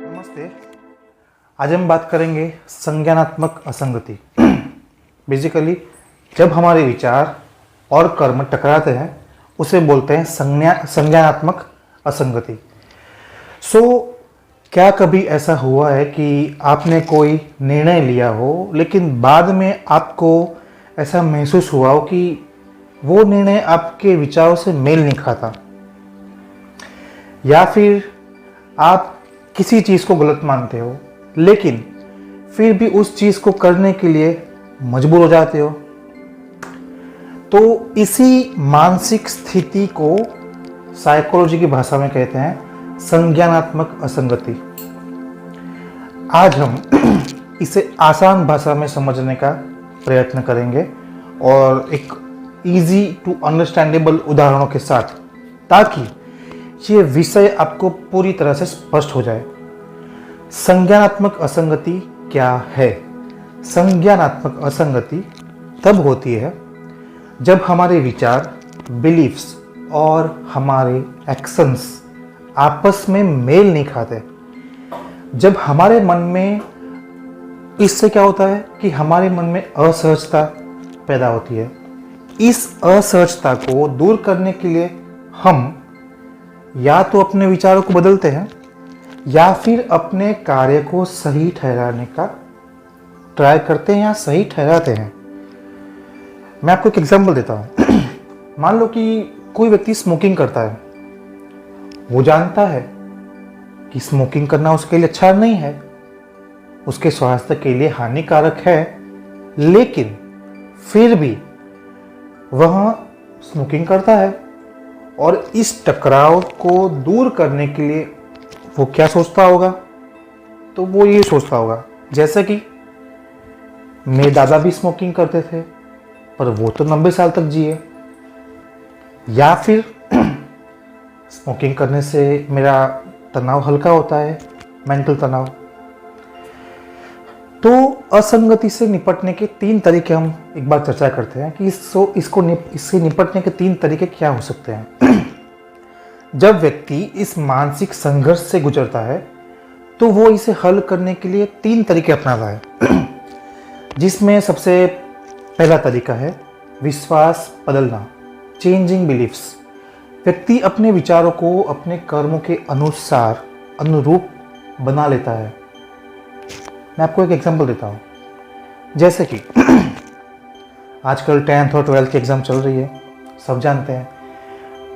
नमस्ते। आज हम बात करेंगे संज्ञानात्मक असंगति। बेसिकली जब हमारे विचार और कर्म टकराते हैं उसे बोलते हैं संज्ञानात्मक असंगति। क्या कभी ऐसा हुआ है कि आपने कोई निर्णय लिया हो लेकिन बाद में आपको ऐसा महसूस हुआ हो कि वो निर्णय आपके विचारों से मेल नहीं खाता, या फिर आप किसी चीज़ को गलत मानते हो लेकिन फिर भी उस चीज़ को करने के लिए मजबूर हो जाते हो? तो इसी मानसिक स्थिति को साइकोलॉजी की भाषा में कहते हैं संज्ञानात्मक असंगति। आज हम इसे आसान भाषा में समझने का प्रयत्न करेंगे और एक इजी टू अंडरस्टैंडेबल उदाहरणों के साथ, ताकि ये विषय आपको पूरी तरह से स्पष्ट हो जाए। संज्ञानात्मक असंगति क्या है? संज्ञानात्मक असंगति तब होती है जब हमारे विचार, बिलीफ्स और हमारे एक्शंस आपस में मेल नहीं खाते। जब हमारे मन में, इससे क्या होता है कि हमारे मन में असहजता पैदा होती है। इस असहजता को दूर करने के लिए हम या तो अपने विचारों को बदलते हैं या फिर अपने कार्य को सही ठहराने का ट्राई करते हैं या सही ठहराते हैं। मैं आपको एक एग्जांपल देता हूँ। मान लो कि कोई व्यक्ति स्मोकिंग करता है। वो जानता है कि स्मोकिंग करना उसके लिए अच्छा नहीं है, उसके स्वास्थ्य के लिए हानिकारक है, लेकिन फिर भी वह स्मोकिंग करता है। और इस टकराव को दूर करने के लिए वो क्या सोचता होगा? तो वो ये सोचता होगा, जैसे कि मेरे दादा भी स्मोकिंग करते थे पर वो तो 90 साल तक जिए, या फिर स्मोकिंग करने से मेरा तनाव हल्का होता है, मेंटल तनाव। तो असंगति से निपटने के 3 तरीके हम एक बार चर्चा करते हैं कि इससे निपटने के 3 तरीके क्या हो सकते हैं। जब व्यक्ति इस मानसिक संघर्ष से गुजरता है तो वो इसे हल करने के लिए 3 तरीके अपनाता है, जिसमें सबसे पहला तरीका है विश्वास बदलना, चेंजिंग बिलीफ्स। व्यक्ति अपने विचारों को अपने कर्मों के अनुरूप बना लेता है। मैं आपको एक एग्जांपल देता हूँ। जैसे कि आजकल 10th और 12th की एग्ज़ाम चल रही है, सब जानते हैं।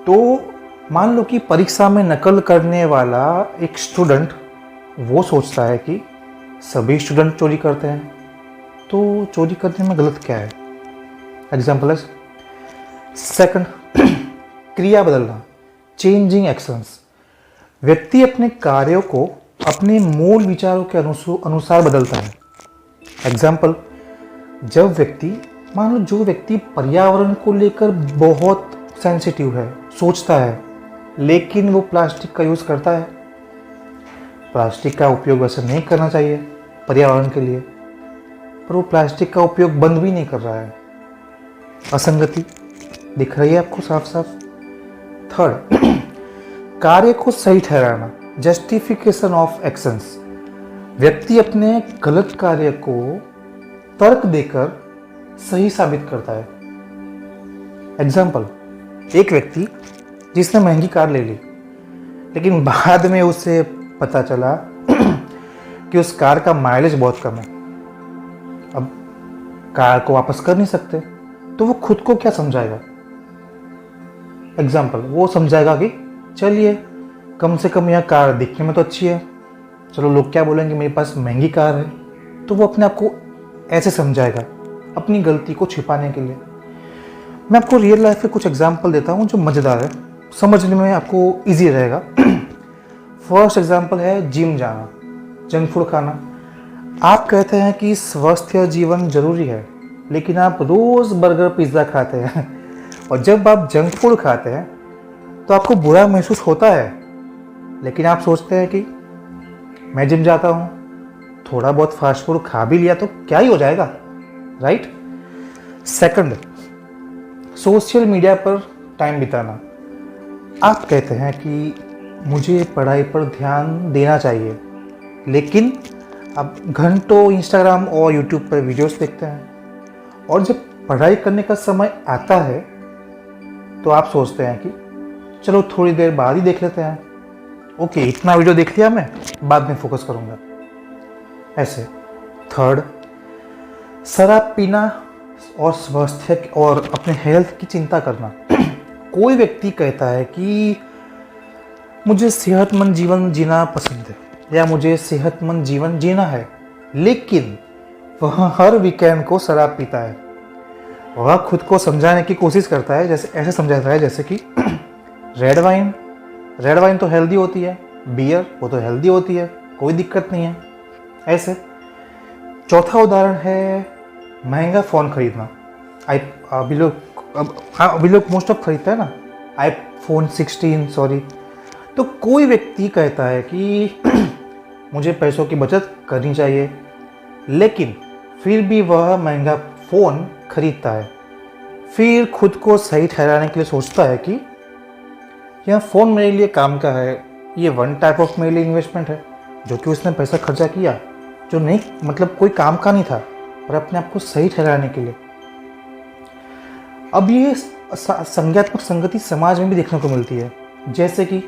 तो मान लो कि परीक्षा में नकल करने वाला एक स्टूडेंट वो सोचता है कि सभी स्टूडेंट चोरी करते हैं, तो चोरी करने में गलत क्या है? एग्जाम्पल है सेकंड, क्रिया बदलना, चेंजिंग एक्शंस। व्यक्ति अपने कार्यों को अपने मूल विचारों के अनुसार बदलता है। एग्जाम्पल, मान लो जो व्यक्ति पर्यावरण को लेकर बहुत सेंसिटिव है, सोचता है, लेकिन वो प्लास्टिक का यूज़ करता है। प्लास्टिक का उपयोग वैसे नहीं करना चाहिए पर्यावरण के लिए, पर वो प्लास्टिक का उपयोग बंद भी नहीं कर रहा है। असंगति दिख रही है आपको साफ साफ। थर्ड, कार्य को सही ठहराना, जस्टिफिकेशन ऑफ एक्शंस। व्यक्ति अपने गलत कार्य को तर्क देकर सही साबित करता है। एग्जाम्पल, एक व्यक्ति जिसने महंगी कार ले ली, लेकिन बाद में उसे पता चला कि उस कार का माइलेज बहुत कम है। अब कार को वापस कर नहीं सकते, तो वो खुद को क्या समझाएगा? एग्जाम्पल, वो समझाएगा कि चलिए कम से कम यह कार दिखने में तो अच्छी है, चलो लोग क्या बोलेंगे, मेरे पास महंगी कार है। तो वो अपने आप को ऐसे समझाएगा अपनी गलती को छिपाने के लिए। मैं आपको रियल लाइफ के कुछ एग्जाम्पल देता हूँ जो मज़ेदार है, समझने में आपको इजी रहेगा। फर्स्ट एग्जाम्पल है जिम जाना, जंक फूड खाना। आप कहते हैं कि स्वस्थ जीवन जरूरी है, लेकिन आप रोज़ बर्गर पिज़्ज़ा खाते हैं, और जब आप जंक फूड खाते हैं तो आपको बुरा महसूस होता है, लेकिन आप सोचते हैं कि मैं जिम जाता हूँ, थोड़ा बहुत फास्ट फूड खा भी लिया तो क्या ही हो जाएगा, राइट। सेकंड, सोशल मीडिया पर टाइम बिताना। आप कहते हैं कि मुझे पढ़ाई पर ध्यान देना चाहिए, लेकिन आप घंटों इंस्टाग्राम और यूट्यूब पर वीडियोस देखते हैं और जब पढ़ाई करने का समय आता है तो आप सोचते हैं कि चलो थोड़ी देर बाद ही देख लेते हैं, ओके इतना वीडियो देख लिया, मैं बाद में फोकस करूँगा। ऐसे थर्ड, शराब पीना और स्वास्थ्य और अपने हेल्थ की चिंता करना। कोई व्यक्ति कहता है कि मुझे सेहतमंद जीवन जीना पसंद है या मुझे सेहतमंद जीवन जीना है, लेकिन वह हर वीकेंड को शराब पीता है। वह खुद को समझाने की कोशिश करता है, जैसे ऐसे समझाता है जैसे कि रेड वाइन तो हेल्दी होती है, बियर वो तो हेल्दी होती है, कोई दिक्कत नहीं है। ऐसे चौथा उदाहरण है महंगा फ़ोन खरीदना। अभी लोग मोस्ट ऑफ खरीदते हैं ना iPhone 16 सॉरी। तो कोई व्यक्ति कहता है कि मुझे पैसों की बचत करनी चाहिए, लेकिन फिर भी वह महंगा फ़ोन खरीदता है। फिर खुद को सही ठहराने के लिए सोचता है कि यह फ़ोन मेरे लिए काम का है, ये वन टाइप ऑफ मेरे लिए इन्वेस्टमेंट है, जो कि उसने पैसा खर्चा किया जो नहीं मतलब कोई काम का नहीं था, पर अपने आप को सही ठहराने के लिए। अब ये संज्ञात्मक संगति समाज में भी देखने को मिलती है, जैसे कि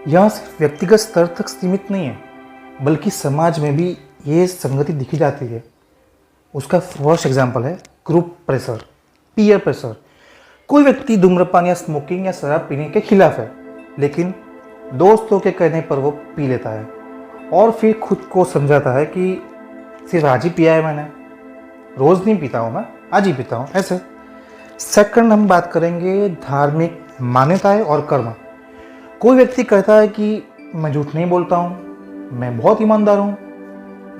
यह सिर्फ व्यक्तिगत स्तर तक सीमित नहीं है, बल्कि समाज में भी ये संगति दिखी जाती है। उसका फर्स्ट एग्जाम्पल है ग्रुप प्रेशर, पीयर प्रेशर। कोई व्यक्ति धूम्रपान या स्मोकिंग या शराब पीने के खिलाफ है, लेकिन दोस्तों के कहने पर वो पी लेता है और फिर खुद को समझाता है कि सिर्फ आज ही पिया है मैंने, रोज़ नहीं पीता हूँ मैं, आज ही पीता हूँ। ऐसे सेकंड हम बात करेंगे धार्मिक मान्यताएं और कर्म। कोई व्यक्ति कहता है कि मैं झूठ नहीं बोलता हूँ, मैं बहुत ईमानदार हूँ,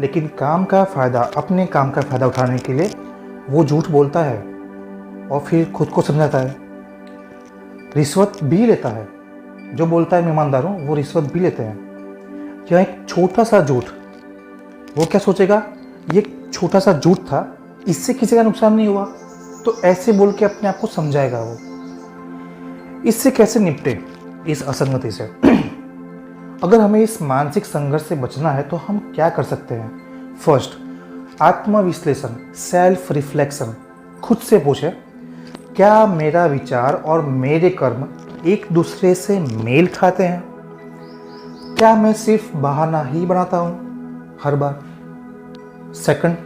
लेकिन अपने काम का फ़ायदा उठाने के लिए वो झूठ बोलता है और फिर खुद को समझाता है। रिश्वत भी लेता है, जो बोलता है मैं ईमानदार हूँ वो रिश्वत भी लेते हैं। यह एक छोटा सा झूठ, वो क्या सोचेगा ये छोटा सा झूठ था, इससे किसी का नुकसान नहीं हुआ, तो ऐसे बोल के अपने आप को समझाएगा वो। इससे कैसे निपटे इस असंगति से? अगर हमें इस मानसिक संघर्ष से बचना है तो हम क्या कर सकते हैं? फर्स्ट, आत्मविश्लेषण, सेल्फ रिफ्लेक्शन। खुद से पूछे, क्या मेरा विचार और मेरे कर्म एक दूसरे से मेल खाते हैं? क्या मैं सिर्फ बहाना ही बनाता हूँ हर बार? सेकंड,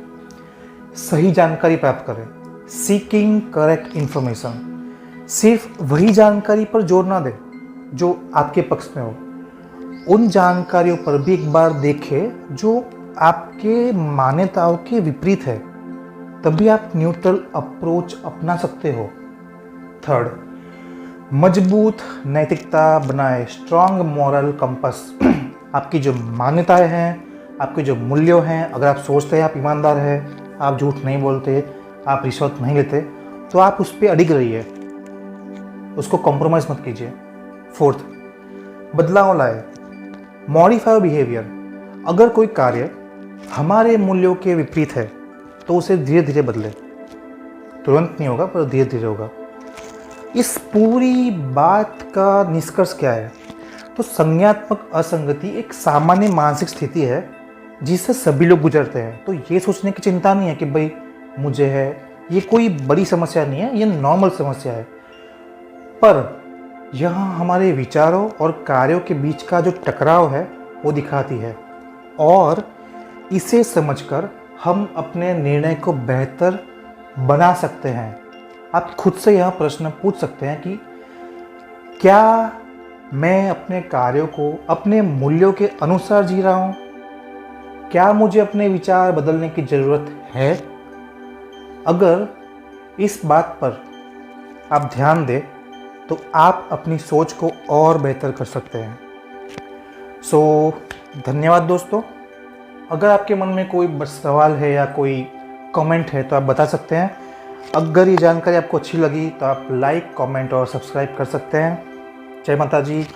सही जानकारी प्राप्त करें, सीकिंग करेक्ट इंफॉर्मेशन। सिर्फ वही जानकारी पर जोर ना दें जो आपके पक्ष में हो, उन जानकारियों पर भी एक बार देखें जो आपके मान्यताओं के विपरीत है, तभी आप न्यूट्रल अप्रोच अपना सकते हो। थर्ड, मजबूत नैतिकता बनाए, स्ट्रांग मॉरल कंपस। आपकी जो मान्यताएं हैं, आपके जो मूल्य हैं, अगर आप सोचते हैं आप ईमानदार हैं, आप झूठ नहीं बोलते, आप रिश्वत नहीं लेते, तो आप उस पर अडिग रहिए, उसको कॉम्प्रोमाइज़ मत कीजिए। फोर्थ, बदलाव लाए, मॉडिफाई बिहेवियर। अगर कोई कार्य हमारे मूल्यों के विपरीत है तो उसे धीरे धीरे बदले, तुरंत नहीं होगा पर धीरे धीरे होगा। इस पूरी बात का निष्कर्ष क्या है? तो संज्ञात्मक असंगति एक सामान्य मानसिक स्थिति है जिससे सभी लोग गुजरते हैं। तो ये सोचने की चिंता नहीं है कि भाई मुझे है, ये कोई बड़ी समस्या नहीं है, ये नॉर्मल समस्या है। पर यहाँ हमारे विचारों और कार्यों के बीच का जो टकराव है वो दिखाती है, और इसे समझकर हम अपने निर्णय को बेहतर बना सकते हैं। आप खुद से यह प्रश्न पूछ सकते हैं कि क्या मैं अपने कार्यों को अपने मूल्यों के अनुसार जी रहा हूँ? क्या मुझे अपने विचार बदलने की ज़रूरत है? अगर इस बात पर आप ध्यान दें तो आप अपनी सोच को और बेहतर कर सकते हैं। धन्यवाद दोस्तों। अगर आपके मन में कोई सवाल है या कोई कमेंट है तो आप बता सकते हैं। अगर ये जानकारी आपको अच्छी लगी तो आप लाइक, कमेंट और सब्सक्राइब कर सकते हैं। जय माता जी।